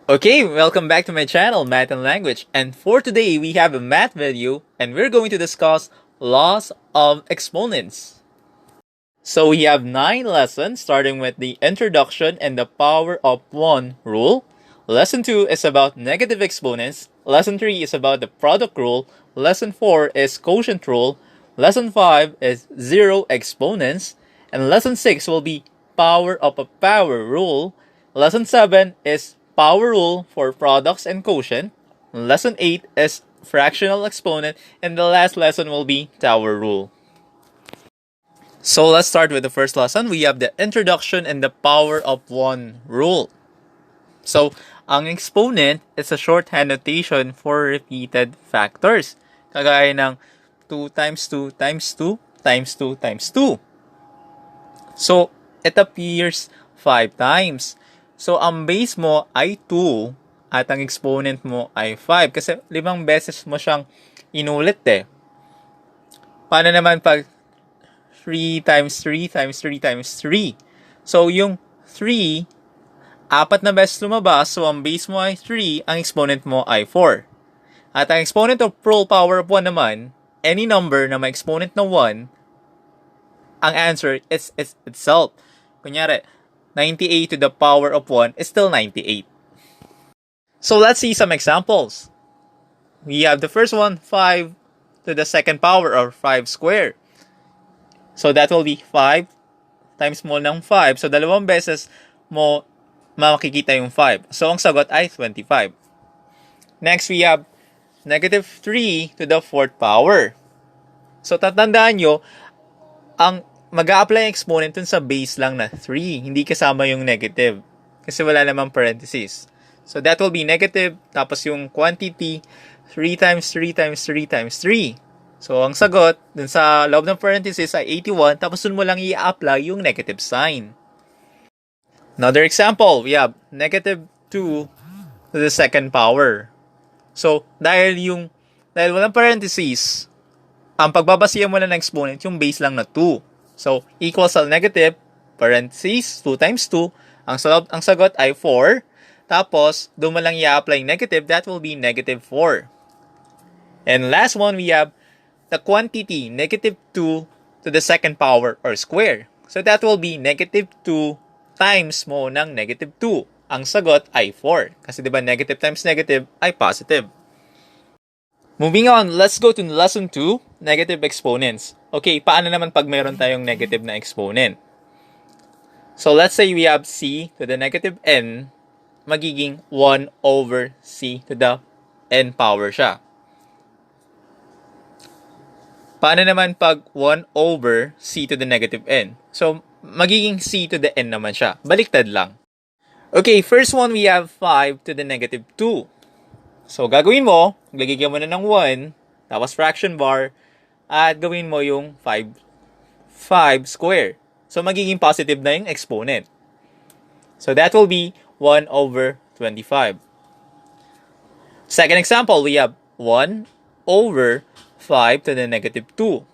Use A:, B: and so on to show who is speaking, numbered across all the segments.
A: Okay, welcome back to my channel, Math and Language. And for today, we have a math video and we're going to discuss laws of exponents. So we have 9 lessons starting with the introduction and the power of 1 rule. Lesson 2 is about negative exponents. Lesson 3 is about the product rule. Lesson 4 is quotient rule. Lesson 5 is zero exponents. And lesson 6 will be power of a power rule. Lesson 7 is power rule for products and quotient. Lesson 8 is fractional exponent. And the last lesson will be tower rule. So let's start with the first lesson. We have the introduction and the power of 1 rule. So, ang exponent is a shorthand notation for repeated factors. Kagaya ng 2 times 2 times 2 times 2 times 2. So, it appears 5 times. So, ang base mo ay 2 at ang exponent mo ay 5. Kasi 5 beses mo siyang inulit eh. Paano naman pag 3 times 3 times 3 times 3? So, yung 3, 4 na beses lumabas. So, ang base mo ay 3, ang exponent mo ay 4. At ang exponent of full power of 1 naman, any number na may exponent na 1, ang answer is itself. Kunyari, 98 to the power of 1 is still 98. So, let's see some examples. We have the first one, 5 to the second power or 5 squared. So, that will be 5 times mo ng 5. So, 2 beses mo makikita yung 5. So, ang sagot ay 25. Next, we have negative 3 to the 4th power. So, tatandaan nyo, ang mag-a-apply exponent dun sa base lang na 3. Hindi kasama yung negative. Kasi wala namang parentheses. So, that will be negative. Tapos yung quantity, 3 times 3 times 3 times 3. So, ang sagot, dun sa loob ng parentheses ay 81, tapos dun mo lang i-apply yung negative sign. Another example, we have negative 2 to the second power. So, dahil walang parentheses, ang pagbabasihan mo lang ng exponent, yung base lang na 2. So, equals sa negative, parentheses, 2 times 2, ang sagot ay 4. Tapos, dun mo lang i-apply negative, that will be negative 4. And last one, we have the quantity, negative 2 to the second power or square. So, that will be negative 2 times mo ng negative 2. Ang sagot ay 4. Kasi diba negative times negative ay positive. Moving on, let's go to lesson 2, negative exponents. Okay, paano naman pag mayroon tayong negative na exponent? So, let's say we have c to the negative n, magiging 1 over c to the n power siya. Paano naman pag 1 over c to the negative n? So, magiging c to the n naman siya. Baliktad lang. Okay, first one, we have 5 to the negative 2. So, gagawin mo, lagyan mo na ng 1, tapos fraction bar, at gawin mo yung 5 square. So, magiging positive na yung exponent. So, that will be 1 over 25. Second example, we have 1 over 5 to the negative 2.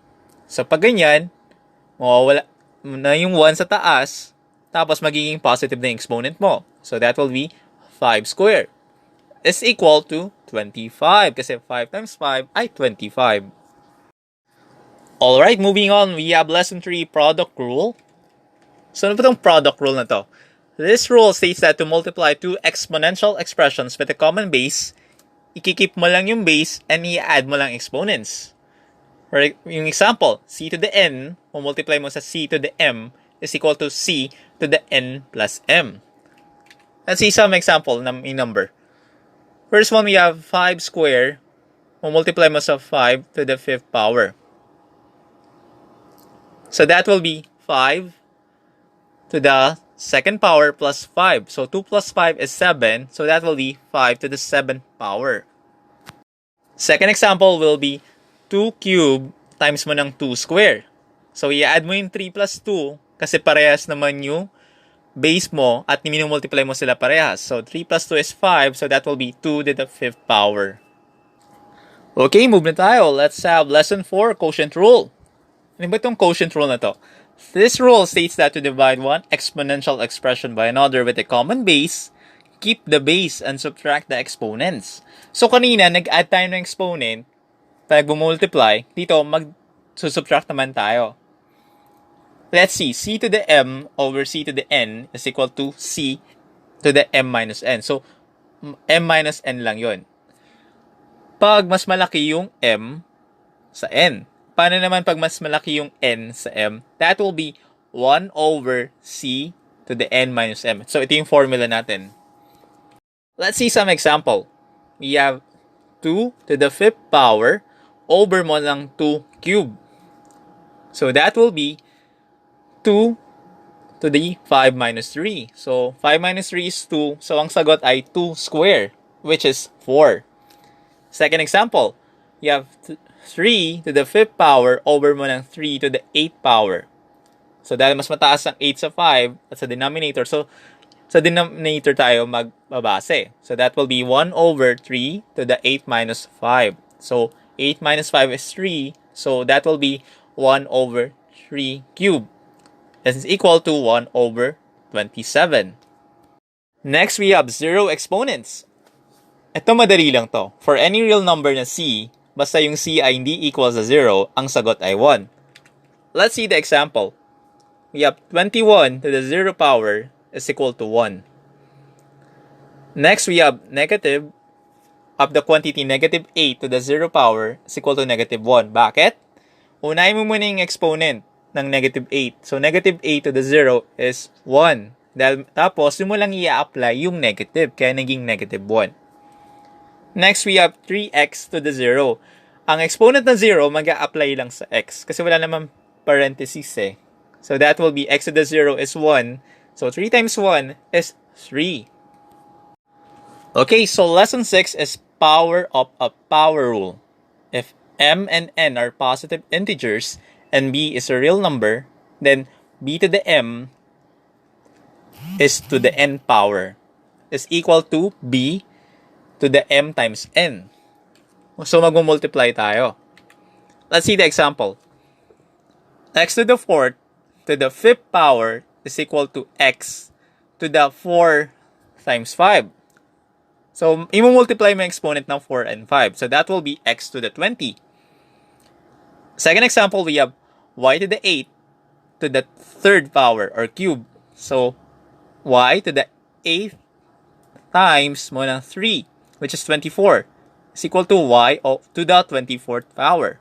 A: So, pag ganyan, mawawala na yung 1 sa taas, tapos magiging positive na yung exponent mo. So, that will be 5 squared is equal to 25. Kasi 5 times 5 ay 25. Alright, moving on, we have lesson 3, product rule. So, ano ba itong product rule na to? This rule states that to multiply two exponential expressions with a common base, ikikip mo lang yung base and i-add mo lang exponents. For yung example, c to the n, multiply mo sa c to the m is equal to c to the n plus m. Let's see some example ng number. First one, we have 5 squared, multiply mo sa 5 to the 5th power. So that will be 5 to the second power plus 5. So 2 plus 5 is 7. So that will be 5 to the 7th power. Second example will be 2 cubed times mo ng 2 square. So i-add mo yung 3 plus 2 kasi parehas naman yung base mo at minumultiply mo sila parehas. So 3 plus 2 is 5. So that will be 2 to the 5th power. Okay, move na tayo. Let's have lesson 4, quotient rule. Ano ba itong quotient rule na to? This rule states that to divide one exponential expression by another with a common base, keep the base and subtract the exponents. So kanina, nag-add tayo ng exponent. Pag bumultiply, dito mag-subtract naman tayo. Let's see, c to the m over c to the n is equal to c to the m minus n. So, m minus n lang yun. Pag mas malaki yung m sa n. Paano naman pag mas malaki yung n sa m? That will be 1 over c to the n minus m. So, ito yung formula natin. Let's see some example. We have 2 to the 5th power over mo lang 2 cube. So, that will be 2 to the 5 minus 3. So, 5 minus 3 is 2. So, ang sagot ay 2 square, which is 4. Second example, you have 3 to the 5th power over mo ng 3 to the 8th power. So, dahil mas mataas ang 8 sa 5 at sa denominator, so, sa denominator tayo magbabase. So, that will be 1 over 3 to the 8 minus 5. So, 8 minus 5 is 3. So, that will be 1 over 3 cube. This is equal to 1 over 27. Next, we have 0 exponents. Ito madali lang to. For any real number na c, basta yung c ay hindi equal sa 0, ang sagot ay 1. Let's see the example. We have 21 to the 0 power is equal to 1. Next, we have negative of the quantity negative 8 to the 0 power is equal to negative 1. Bakit? Unahin mo muna yung exponent ng negative 8. So, negative 8 to the 0 is 1. Tapos, mo lang i-apply yung negative. Kaya naging negative 1. Next, we have 3x to the 0. Ang exponent ng 0, mag-a-apply lang sa x. Kasi wala naman parentheses eh. So, that will be x to the 0 is 1. So, 3 times 1 is 3. Okay, so lesson 6 is power of a power rule. If m and n are positive integers and b is a real number, then b to the m is to the n power is equal to b to the m times n. So, mag-multiply tayo. Let's see the example. X to the 4th to the 5th power is equal to x to the 4 times 5. So, i-multiply mo yung exponent ng 4 and 5. So, that will be x to the 20. Second example, we have y to the 8 to the 3rd power or cube. So, y to the 8th times mo ng 3, which is 24, is equal to y to the 24th power.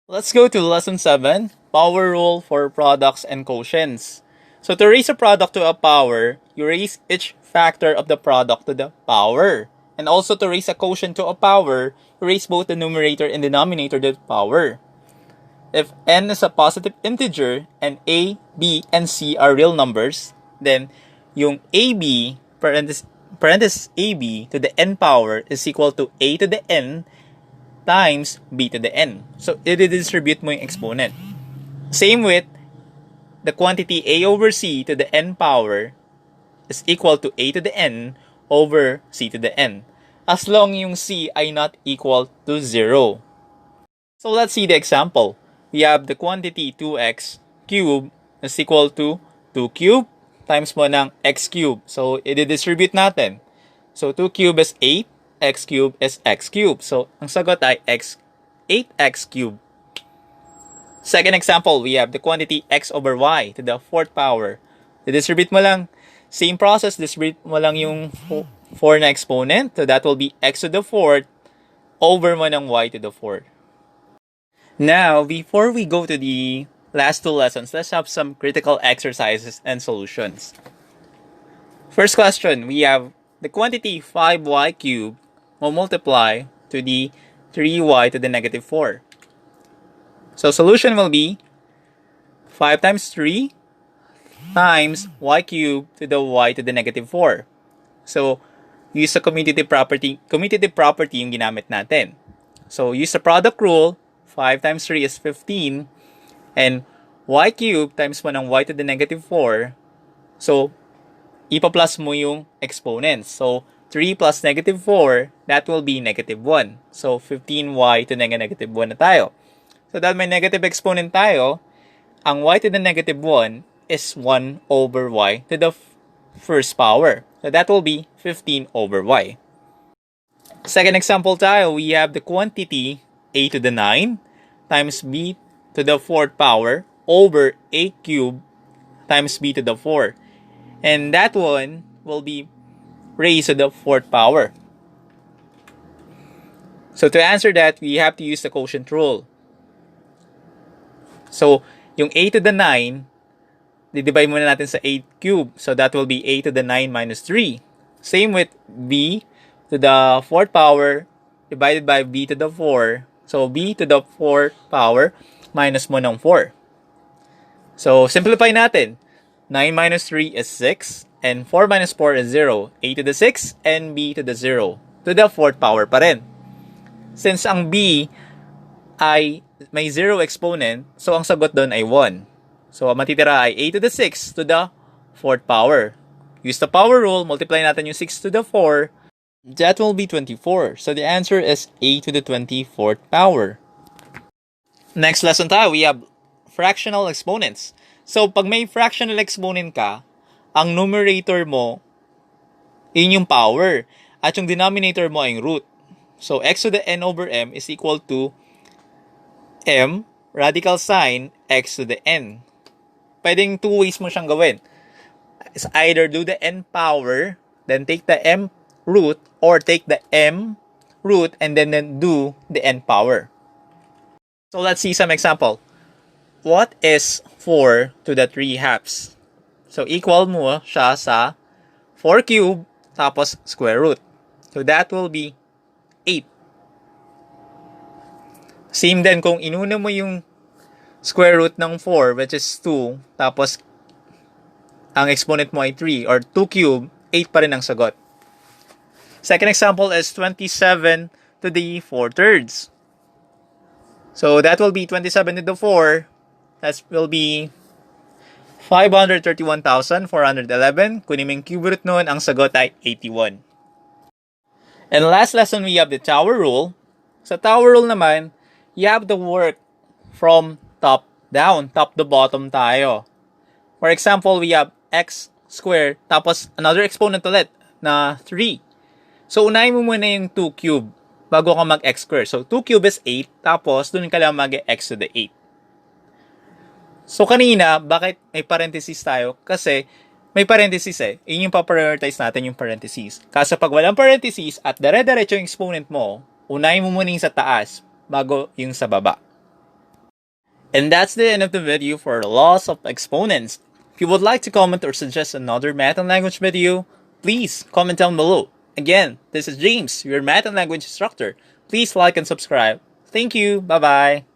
A: Let's go to lesson 7, power rule for products and quotients. So, to raise a product to a power, you raise each factor of the product to the power. And also to raise a quotient to a power, you raise both the numerator and denominator to the power. If n is a positive integer and a, b, and c are real numbers, then yung ab, parenthesis ab to the n power is equal to a to the n times b to the n. So, i-distribute mo yung exponent. Same with the quantity a over c to the n power is equal to a to the n over c to the n, as long yung c ay not equal to 0. So, let's see the example. We have the quantity 2x cubed is equal to 2 cubed times mo ng x cubed. So, i-distribute natin. So, 2 cubed is 8, x cubed is x cubed. So, ang sagot ay 8x cubed. Second example, we have the quantity x over y to the 4th power. I-distribute mo lang. Same process, distribute mo lang yung 4 na exponent. So, that will be x to the 4th over mo ng y to the 4th. Now, before we go to the last two lessons, let's have some critical exercises and solutions. First question, we have the quantity 5y cubed will multiply to the 3y to the negative 4. So, solution will be 5 times 3 times y cubed to the y to the negative 4. So, use the commutative property yung ginamit natin. So, use the product rule. 5 times 3 is 15. And y cubed times mo ng y to the negative 4. So, ipa-plus mo yung exponents. So, 3 plus negative 4, that will be negative 1. So, 15y to negative 1 na tayo. So, dahil may negative exponent tayo, ang y to the negative 1 is 1 over y to the first power. So that will be 15 over y. Second example tayo, we have the quantity a to the 9 times b to the 4th power over a cubed times b to the 4. And that one will be raised to the 4th power. So to answer that, we have to use the quotient rule. So, yung a to the 9, didivide muna natin sa 8 cubed. So that will be a to the 9 minus 3. Same with b to the 4th power divided by b to the 4. So b to the 4th power minus mo ng 4. So simplify natin. 9 minus 3 is 6 and 4 minus 4 is 0. A to the 6 and b to the 0 to the 4th power pa rin. Since ang b ay may 0 exponent, so ang sagot doon ay 1. So ang matitira ay a to the 6 to the 4th power. Use the power rule, multiply natin yung 6 to the 4. That will be 24. So the answer is a to the 24th power. Next lesson tayo, we have fractional exponents. So pag may fractional exponent ka, ang numerator mo, yun yung power. At yung denominator mo ay yung root. So x to the n over m is equal to m radical sign x to the n. Pwedeng two ways mo siyang gawin. It's either do the n power, then take the m root, or take the m root and then do the n power. So let's see some example. What is 4 to the 3 halves? So equal mo siya sa 4 cube tapos square root. So that will be 8. Same din kung inuna mo yung square root ng 4, which is 2, tapos ang exponent mo ay 3, or 2 cube, 8 pa rin ang sagot. Second example is 27 to the 4/3. So that will be 27 to the 4. That will be 531,411. Kunin mo yung cube root nun, ang sagot ay 81. And last lesson, we have the tower rule. Sa tower rule naman, you have to work from top down, top to bottom tayo. For example, we have x squared, tapos another exponent ulit na 3. So, unahin mo muna yung 2 cube bago ka mag-x squared. So, 2 cube is 8, tapos dun ka lang mag-x to the 8. So, kanina, bakit may parenthesis tayo? Kasi, may parenthesis eh. Yun yung pa-prioritize natin yung parenthesis. Kasi pag walang parenthesis at dire-diretso yung exponent mo, unahin mo muna yung sa taas bago yung sa baba. And that's the end of the video for the laws of exponents. If you would like to comment or suggest another math and language video, please comment down below. Again, this is James, your math and language instructor. Please like and subscribe. Thank you. Bye-bye.